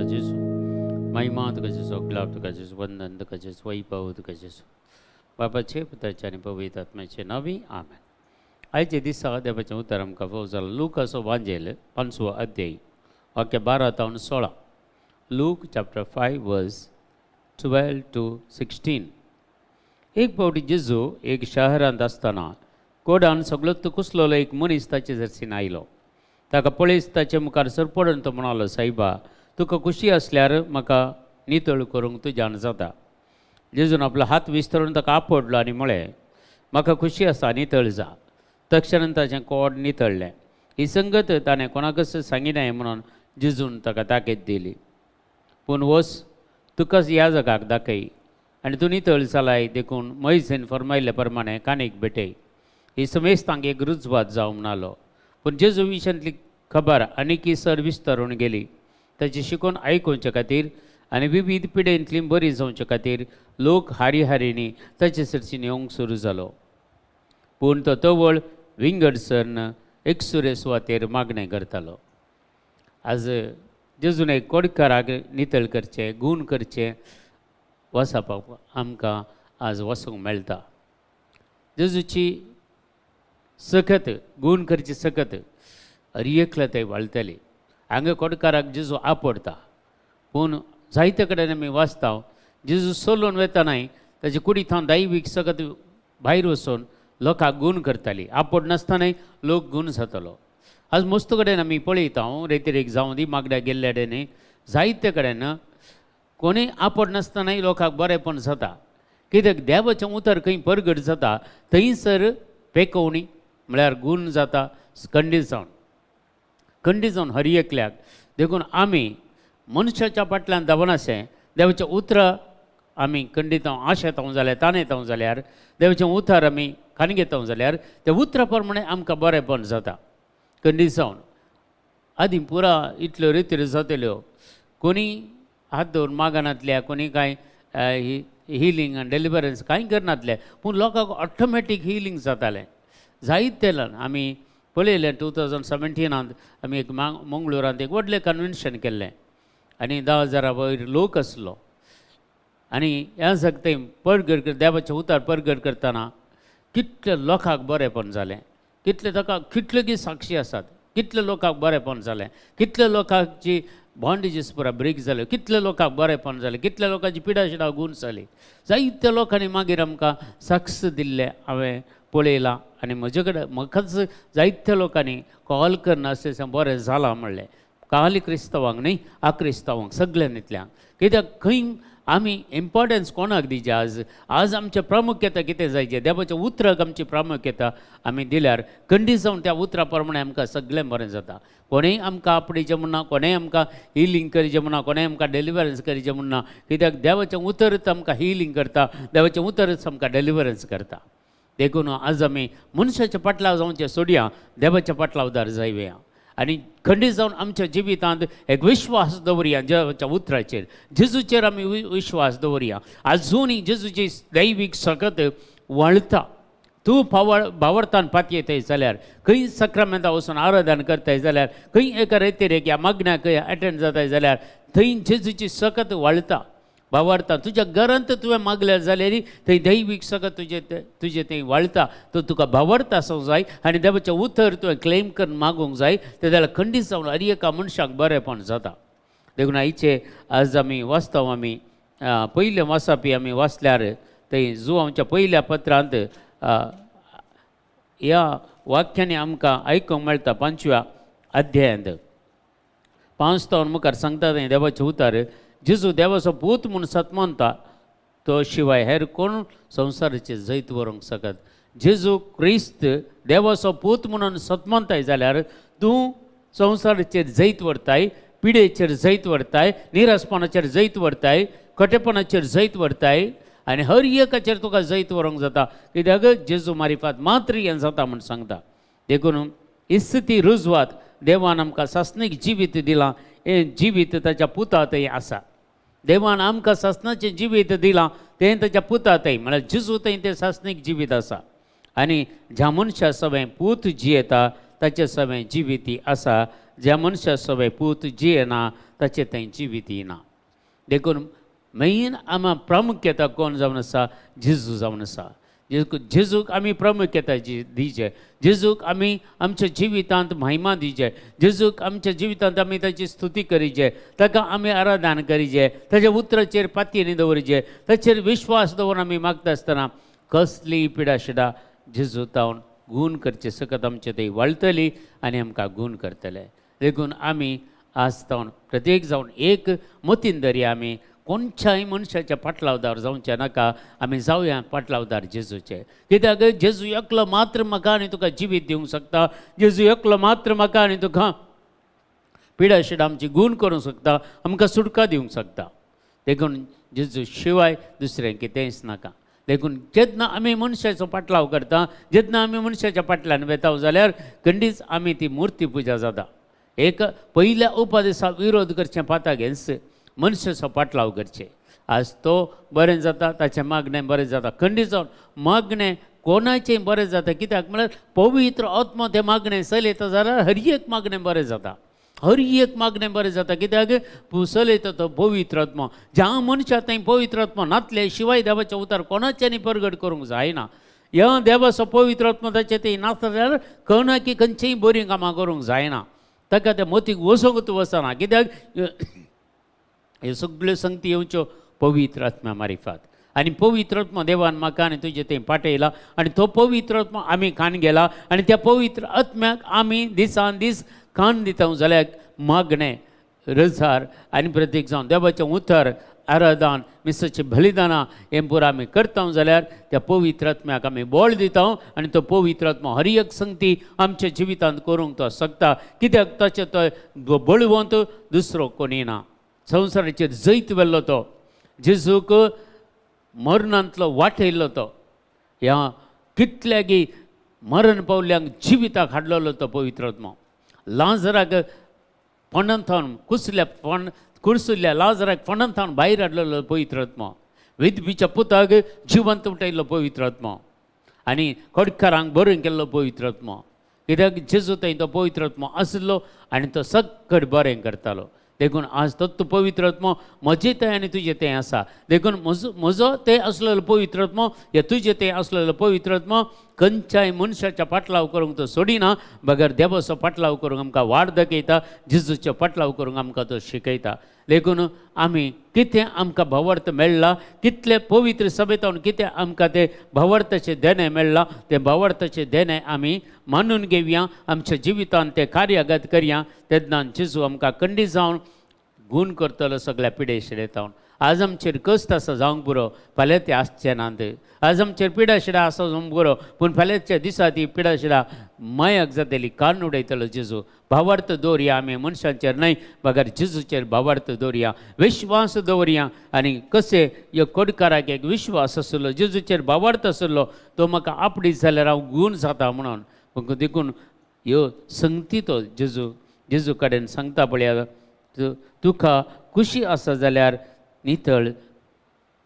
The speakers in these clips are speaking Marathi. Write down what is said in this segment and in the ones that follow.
Jesu, महिमा तुका जेसो, ग्लाव तुका जेसो, वंदन तुका जेसो, वैभव तुका जेसो. बाबाचे पुताचे आनी पवित्र आत्म्याचे नावी आमेन. आयचे दिसा देवाचें उतर आमकां फावो जालां. लूक असो वांजेल 5वो अध्याय वाक्य 12 तावन 16. लूक चॅप्टर 5 वर्स 12 to 16. एक फावटी जेजू एक शहरांत आसतना कोडान सगळोच कुसलोलो एक मनीस ताचे जर्सीन आयलो. ताका पळयत ताचे मुखार सरपडून तो म्हणालो, सायबा तुका खुशी असल्यार म्हाका नितळ करूंक तुज्यान जाता. जेजून आपलो हात विस्तरून ताका आपडलो आनी म्हळें, म्हाका खुशी आसा, नितळ जा. तक्षणान ताचें कोड नितळ्ळें. ही संगत ताणें कोणाकच सांगिनाय म्हणून जेजून ताका ताकीद दिली. पूण वस तुकाच ह्या जगाक दाखय आनी तूं नितळ जालाय देखून मैसेन फरमायल्ले प्रमाणे कानीक भेटय. ही समेस्तांक एक रुजवात जावं म्हणालो. पूण जेजू विशयांतली खबर आनीक सर विस्तरून गेली. ताची शिकून आयकुचे खातीर आनी विविध पिडेंतली बरी जावचे खातीर लोक हारी हारींनी ताचे सरशीन येवंक सुरू जालो. पूण तो तवळ विंगडसर एकसुरे सुवातेर मागणें करतालो. आज जेजून एक कोडकाराक नितळ करचें, गूण करचें वचपाक आमकां आज वचूंक मेळटा. जेजूची सखत गूण करची सखत हरियेकलताय वाळटली. हांगा कोडकाराक जेजू आपडता. पूण जायते कडेन आमी वाचता जेजू सोलून वेतानाय ताचे कुडींत दैवीक सगत भायर वचून लोकांक गूण करताली. आपड नासतनाय लोक गूण जातालो. आज मस्त कडेन आमी पळयता रेतीरेक जावं दी मागड्या गेल्ल्या कडेन जायते कडेन कोणूय आपड नासतनाय लोकांक बरेंपण जाता. कित्याक देवाचें उतर खंय परगट जाता थंयसर पेकवणी म्हळ्यार गूण जाता. खंडी जावन हरियेकल्याक देखून आमी मनशाच्या फाटल्यान धांवनाशें देवाचें उतर आमी खंडीत आशेतां जाल्यार ताणेतां जाल्यार देवाचें उतर आमी कानगेतां जाल्यार त्या उतरा प्रमाणे आमकां बरेंपण जाता. खंडीत जावन आदीं पुरा इतल्यो रिती जातल्यो. कोणी हात दवरून मागनातल्या, कोणी कांय हिलींग आनी डेलिवरन्स कांय करनातले. पूण लोकांक ऑटोमॅटीक हिलींग जातालें. जायतेल्यान आमी पळयलें 2017 आमी एक मंगळुरांत एक व्हडलें कन्वेन्शन केल्लें आनी 10,000 वयर लोक आसलो. आनी ह्या जगते परगट देवाचें उतर परगट करतना कितले लोकांक बरेंपण जालें, कितले ताका कितल्यो साक्षी आसात, कितले लोकांक बरेंपण जालें, कितले लोकांची बॉन्डेजीस पुरा ब्रेक जाल्यो, कितले लोकांक बरेंपण जालें, कितले लोकांची पिडाशिडा गूण जाली. जायत्या लोकांनी मागीर आमकां साक्ष दिल्ले हांवें पळयलां. आनी म्हजे कडेन म्हाकाच जायत्या लोकांनी कॉल करना अशें बरें जालां म्हणलें. खाली क्रिस्तांवांक न्ही, अक्रिस्तांवांक सगळ्यांतल्यान. कित्याक खंय आमी इम्पॉर्टन्स कोणाक दिवचें. आज आमचें प्रामुख्यता कितें जायचें, देवाच्या उतराक आमची प्रामुख्यता आमी दिल्यार खंडी जावन त्या उतरा प्रमाणे आमकां सगळें बरें जाता. कोणेय आमकां आपणेचें म्हणना, कोणेय आमकां हिलींग करीचें म्हणना, कोणेय आमकां डेलिवरन्स करीचें म्हणना. कित्याक देवाचें उतरच आमकां हिलींग करता, देवाचें उतरच आमकां डेलिवरन्स करता. देखून आज आमी मनशाच्या फाटल्यान जावचें सोडया, देवाच्या फाटल्यान जावया आनी खंडीत जावन आमच्या जिवितांत एक विश्वास दवरया देवाच्या उतराचेर. जेजूचेर आमी विश्वास दवरया. आजुनय जेजूची दैवीक सकत वळता. तूं भावार्थान पातयेताय जाल्यार, खंय सक्रामेंतां वचून आराधन करताय जाल्यार, खंय एका रेतीरेक ह्या मागण्याक अटेंड जाताय जाल्यार थंय जेजूची सकत वळता. भावार्था तुज्या घरांत तुवें मागल्यार जाल्यार थंय दैवीक सगळं तुजें थंय वळटा. तो तुका भावार्थ आसूंक जाय आनी देवाचें उतर तुवें क्लेम करून मागूंक जाय. ते जाल्यार खंडीत जावन हर एका मनशाक बरेंपण जाता. देखून आयचे आज आमी वाचता, आमी पयले वाचपी आमी वाचल्यार थंय जुवांच्या पयल्या पत्रांत ह्या वाक्यांनी आमकां आयकूंक मेळटा. 5व्या अध्यायांत 5 तावन मुखार सांगता थंय देवाचें उतर. जेजू देवाचो पूत म्हूण सतमानता तो शिवाय हेर कोण संवसाराचेर जैत व्हरूंक शकत. जेजू क्रिस्त देवाचो पूत म्हणून सतमानताय जाल्यार तूं संवसाराचेर जैत व्हरताय, पिडेचेर जैत व्हरताय, निरासपणाचेर जैत व्हरताय, कटेपणाचेर जैत व्हरताय आनी हर एकाचेर तुका जैत व्हरूंक जाता. कित्याक जेजू मारिफात मात्र हें जाता म्हूण सांगता. देखून इस्ती रुजवात देवान आमकां सासणीक जिवीत दिलां. हें जिवीत ताच्या पुतांतय आसा. देवान आमकां सासणाचें जिवीत दिलां तें ताच्या पुतांतय म्हळ्यार जेजू थंय तें सासणीक जिवीत आसा. आनी ज्या मनशा सगळें पूत जियेता ताचे सवय जिविती आसा, ज्या मनशा सवय पूत जियेना ताचे थंय जिवीत येना. देखून मेन आमा प्रामुख्यता कोण जावन आसा? जेजू जावन आसा. जेजूक आमी प्रामुख्यता दिवचे, जेजूक आमी आमच्या जिवितांत महिमा दिवचे, जेजूक आमच्या जिवितांत आमी ताची स्तुती करीचे, ताका आमी आराधना करीचे, ताच्या उतराचेर पातयेनी दवरचे, ताचेर विश्वास दवरून आमी मागता आसतना कसली पिडा शिडा जेजू तावन गूण करचे सकत आमचे थंय वळटली आनी आमकां गूण करतले. देखून आमी आज तावन प्रत्येक जावन एक मतीन धरया, आमी कोणच्याय मनशाच्या पाटलावदार जावचे नाका, आमी जावया पाटलावदार जेजूचे. कित्याक जेजू एकलो मात्र म्हाका आनी तुका जिवीत दिवंक शकता, जेजू एकलो मात्र म्हाका आनी तुका पिडा शिडा आमची गूण करूंक शकता, आमकां सुटका दिवंक शकता. देखून जेजू शिवाय दुसरें कितेंच नाका. देखून जेन्ना आमी मनशाचो पाटलाव करता, जेन्ना आमी मनशाच्या पाटल्यान वेताव जाल्यार खंडीच आमी ती मुर्ती पुजा जाता. एक पयल्या उपदेशा विरोध करचें पाता गेन्स मनशाचो पाटलाव करचे. आज तो बरें जाता, ताचें मागणें बरें जाता, खंडीत जावन मागणें कोणाचें बरें जाता. कित्याक म्हळ्यार पवित्र आत्मा तें मागणें चलयता जाल्यार हर एक मागणें बरें जाता, हर एक मागणें बरें जाता. कित्याक चलयता तो पवित्र आत्मा. ज्या मनशा थंय पवित्र आत्मा नातले शिवाय देवाचें उतार कोणाच्यांनी प्रगट करूंक जायना. ह्या देवाचो पवित्र आत्मा ताचे थंय नासता जाल्यार कोणाकी खंयचीय बरीं कामां करूंक जायना. ताका त्या मतीक वसोंकूच वचना. कित्याक ह्यो सगळ्यो संगती येवच्यो पवित्र आत्म्या मारिफात. आनी पवित्र आत्मा देवान म्हाका आनी तुजे थंय पाठयला, आनी तो पवित्र आत्मा आमी खाण गेला, आनी त्या पवित्र आत्म्याक आमी दिसान दीस खाण दिता जाल्यार मागणें रजार आनी प्रत्येक जावन देवाचें उतर आराधन मिसाची बलिदानां हें पुरो आमी करता जाल्यार त्या पवित्र आत्म्याक आमी बळ दिता, आनी तो पवित्र आत्मा हर एक संगती आमच्या जिवितांत करूंक तो शकता. कित्याक ताचे तो बळवंत दुसरो कोणी ना. संवसाराचेर जैत व्हेल्लो तो, जेजूक मरणांतलो वाटयल्लो तो, ह्या कितल्यागी मरण पावल्यांक जिविताक हाडलेलो तो पवित्र आत्मा. लाजराक फोंडांत कुसुल्ल्या लाजराक फोंडांत भायर हाडलेलो पवित्र आत्मा. विधवीच्या पुताक जिवंत उठयल्लो पवित्र आत्मा, आनी कडकारांक बरें केल्लो पवित्र आत्मा. कित्याक जेजू थंय तो पवित्र आत्मा आसलो आनी तो सगळें बरें करतालो. देखून आज तो पवित्र आत्मा म्हजे थंय आनी तुजे थंय आसा. देखून म्हजो थंय आसलेलो पवित्र आत्मा या तुजे थंय आसलेलो पवित्र आत्मा खंयच्याय मनशाच्या पाटलाव करूंक तो सोडिना, बगर देवाचो पाटलाव करूंक आमकां वाट दाखयता, जेजूचो पाटलाव करूंक आमकां तो शिकयता. देखून आमी कितें आमकां भावार्थ मेळ्ळा, कितले पवित्र सभेतावन कितें आमकां तें भावार्थाचें देणें मेळ्ळां, तें भावार्थाचें देणें आमी मानून घेवया, आमच्या जिवितांत तें कार्यागत करया. तेन्ना जेजू आमकां खंडीत जावन गूण करतलो सगळ्या पिडे शिडेतावन. आज आमचेर कश्ट आसा जावंक पुरो, फाल्यां ते आसचे नात. आज आमचेर पिडा शिडा आसा जावंक पुरो, पूण फाल्यांच्या दिसा ती पिडा शिडा मायाक जातली, कान उडयतलो जेजू. भावार्थ दवरया आमी मनशांचेर न्हय, बगर जेजूचेर भावार्थ दवरया, विश्वास दवरया. आनी कशें ह्यो कडकाराक एक विश्वास आसलो, जेजूचेर भावार्थ आसलो, तो म्हाका आपणीत जाल्यार हांव गूण जाता म्हणून. देखून ह्यो संगती तो जेजू कडेन सांगता पळया, तुका खुशी आसा जाल्यार नितळ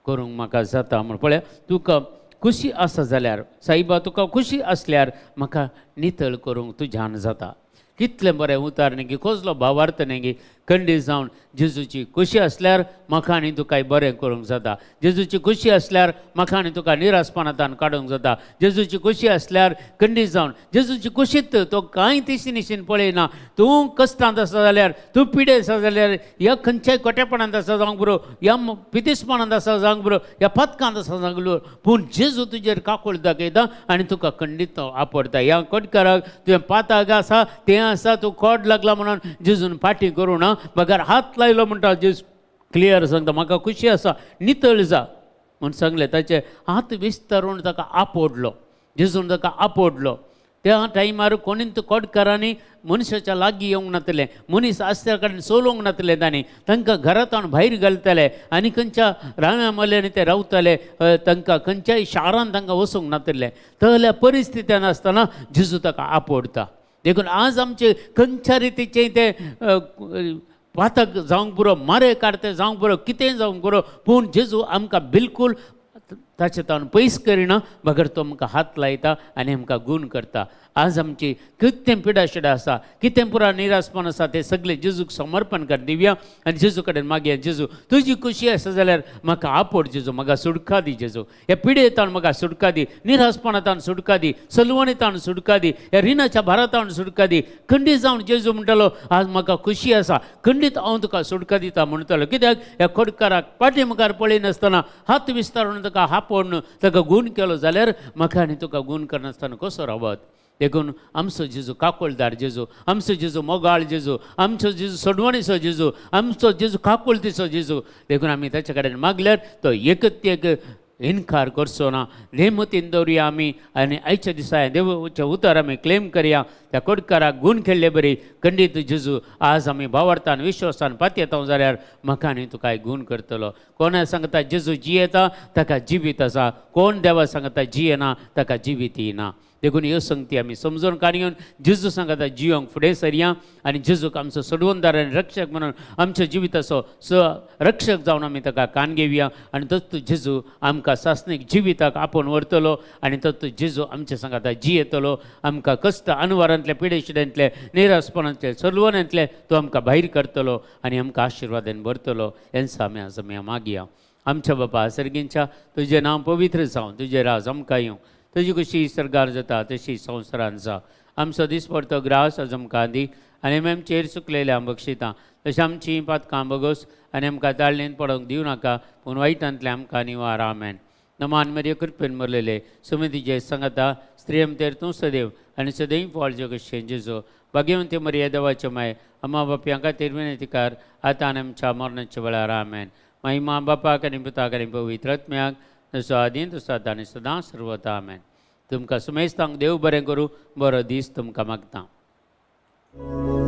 करूंक म्हाका जाता म्हण. पळया, तुका खुशी आसा जाल्यार साईबा, तुका खुशी आसल्यार म्हाका नितळ करूंक तुज्यान जाता. कितलें बरें उतार न्ही गी, कसलो भावार्थ न्ही गी. खंडीत जावन जेजूची खुशी आसल्यार म्हाका आनी तुकाय बरें करूंक जाता. जेजूची खुशी आसल्यार म्हाका आनी तुका निरासपणांतल्यान काडूंक जाता. जेजूची खुशी आसल्यार खंडीत जावन जेजूची खुशीत तो कांय दिशीन पळयना. तूं कश्टांत आसा जाल्यार, तूं पिडे आसा जाल्यार, ह्या खंयच्याय कोटेपणांत आसा जावंक बरो, ह्या पितीसपणांत आसा जावंक बरो, ह्या पथकांत आसा जावंक बरो, पूण जेजू तुजेर काकूळ दाखयता आनी तुका खंडीत तो आपडता. ह्या कडकाराक तुवें पाताक आसा तें आसा, तूं कोड लागला म्हणून जेजून फाटी करूं ना, बगर हात लायलो म्हणटा जेजू क्लियर सांगता, म्हाका खुशी आसा, नितळ जा म्हूण सांगलें. ताचे हात विस्तारून ताका आपडलो, जेजून ताका आपडलो. त्या टायमार कोणींत कोडकारांनी मनशाच्या लागीं येवंक नातलें, मनीस आसत्या कडेन सोलोवंक नातलें. तांणी तांकां घरांतल्यान भायर घालतले आनी खंयच्या राम्या मल्यानी ते रावतले, तांकां खंयच्याय शारांत तांकां वचूंक नातलें. तसल्या परिस्थितीन आसतना जेजू ताका आपडता. देखून आज आमचे खंयच्या रितीचें तें पातक जावंक पुरो, मारे काडते जावंक पुरो, कितें जावंक पुरो, पूण जेजू आमकां बिलकूल ताचे तावन पयस करिना बगर तो आमकां हात लायता आनी आमकां गूण करता. आज आमची कितें पिडा शिडा आसा, कितें पुरा निरासपण आसा तें सगळें जेजूक समर्पण कर दिवया आनी जेजू कडेन मागया, जेजू तुजी खुशी आसा जाल्यार म्हाका आपड जेजू, म्हाका सुटका दी जेजू, ह्या पिडेतान म्हाका सुटका दी, निरासपणांतान सुटका दी, सलवणेतान सुटका दी, ह्या रिणाच्या भारातान सुटका दी. खंडीत जावन जेजू म्हणटलो आज म्हाका खुशी आसा, खंडीत हांव तुका सुटका दिता म्हणटलो. कित्याक ह्या खोडकाराक पाटी मुखार पळयनासतना हात विस्तारून ताका हापण ताका गूण केलो जाल्यार म्हाका आनी तुका गूण करनासतना कसो रावत. देखून आमचो जेजू काकोळदार जेजू, आमचो जेजू मोगाळ जेजू, आमचो जेजू सडवणीचो जेजू, आमचो जेजू काकुळतीचो जेजू. देखून आमी ताचे कडेन मागल्यार तो एकच एक इन्कार करचो ना. नेमतीन दवरया आमी आनी आयच्या दिसा देवाचें उतर आमी क्लेम करया. त्या कोडकाराक गूण केल्ले बरी खंडीत जेजू आज आमी भावार्थान विश्वासान पातयेता जाल्यार म्हाका आनी तुका गूण करतलो. कोणा सांगता जेजू जियेता ताका जिवीत आसा, कोण देवा सांगता जियेना ताका जिवीत येना. देखून ह्यो संगती आमी समजून काडून जेजू सांगता जियोंक फुडें सरया आनी जेजूक आमचो सोडवणदार आनी रक्षक म्हणून आमच्या जिविताचो रक्षक जावन आमी ताका कान घेवया. आनी तोच जेजू आमकां सासणीक जिविताक आपोवन व्हरतलो आनी तोच जेजू आमचे सांगता जियेतलो. आमकां कश्ट अनवरांतले पिडेशिड्यांतले निरासपणांतले सलवणांतले तो आमकां भायर करतलो आनी आमकां आशिर्वादान भरतलो. हेंच आमी आज आमी मागया. आमच्या बापा सर्गींच्या तुजें नांव पवित्र जावं, तुजें राज आमकां येवं, तुजी कशी सर्गार जाता तशी संवसारांत जा. आमचो दिसपडतो ग्रास आज आमकां दी आनी आमी आमचेर चुकलेले हांव बक्षितां. तशें आमचीं पातकां बगोस आनी आमकां ताळणेन पडोवंक दिवं नाका, पूण वायटांतले आमकां निवार. आमेन. नमान मेरये कृपेन मरलेले सुमितीचे सांगता स्त्री आमचेर तूं सदैव आनी सदैव फळजो कशें जेजो भाग्यवंती मरिया देवाचे माय अम्मा बापया खातीर विनंतीकार आतां आनी आमच्या मरणाच्या वेळार. आमेन. महिमा बापाक आनी पुताक आनी पवित्र आत्म्याक जसो आदीन तसो आतां आनी सदां सर्वता. आमेन. तुमकां सुमेस्तांक देव बरें करूं. बरो दीस तुमकां मागता.